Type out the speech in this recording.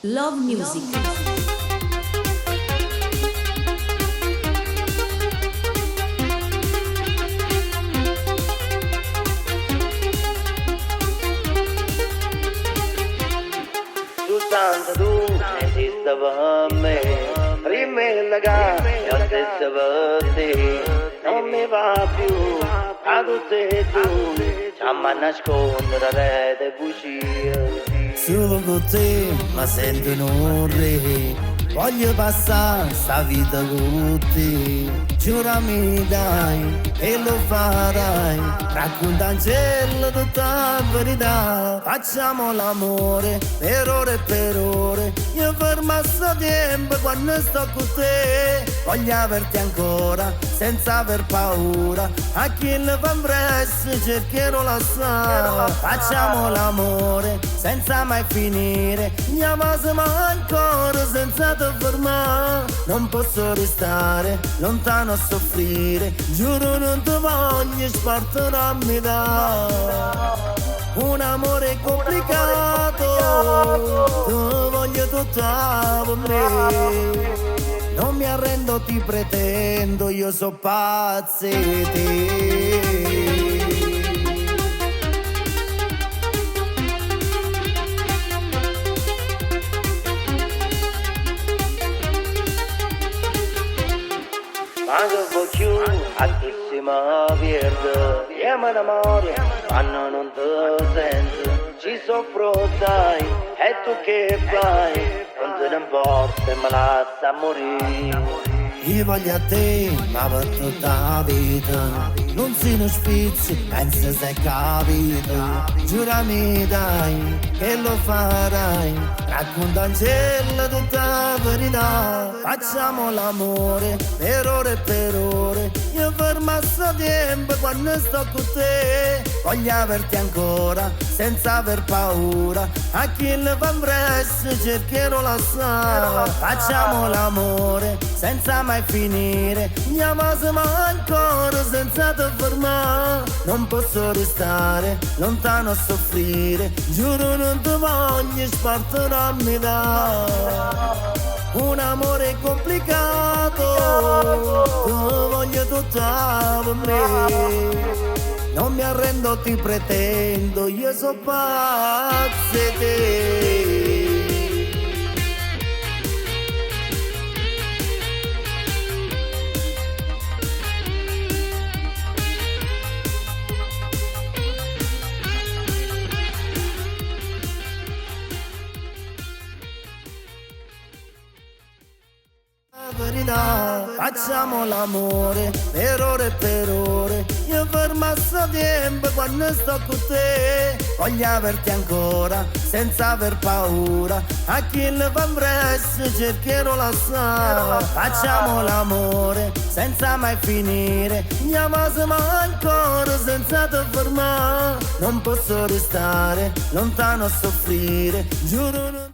Love Music. Soltanto tu esiste per me, prima il legame io stesso per te, non mi va più a tutte e due, ci a nascondere rete bugie. Solo con te mi sento un re, voglio passare sta vita con te. Giurami dai e lo farai, racconta un cielo tutta la verità. Facciamo l'amore per ore e per ore, io fermo sto tempo quando sto con te. Voglio averti ancora senza aver paura, a chi le fa presto cercherò la sua. Facciamo l'amore senza mai finire, chiamasiamo ancora senza te fermare. Non posso restare lontano a soffrire, giuro non ti voglio spartirarmi da un amore complicato, ti voglio tutta per me. Non mi arrendo, ti pretendo, io so pazzo di te. Quando vuoi più a chi si mi perde, io mi innamoro quando non ti sento, ci soffro dai, e tu che fai? Non te ne importa e me lascia morire. Io voglio a te, ma per tutta la vita, non si ne spizzi, pensa se capito. Giurami dai, che lo farai, racconta un cielo tutta la verità. Facciamo l'amore per ore e per ore, io fermo sto tempo quando sto con te. Voglio averti ancora senza aver paura, a chi le fa presto cercherò la sua. Facciamo l'amore senza mai finire, chiamasiamo ancora senza te fermare. Non posso restare lontano a soffrire, giuro non ti voglio spartirarmi da un amore complicato, ti voglio tutta per me. Non mi arrendo, ti pretendo, io so pazzo di te. Verità, facciamo l'amore per ore e per ore, io fermo sto tempo quando sto con te. Voglio averti ancora senza aver paura, a chi le fa presto cercherò la sua. Facciamo l'amore senza mai finire, chiamasiamo ancora senza te fermare. Non posso restare lontano a soffrire, giuro non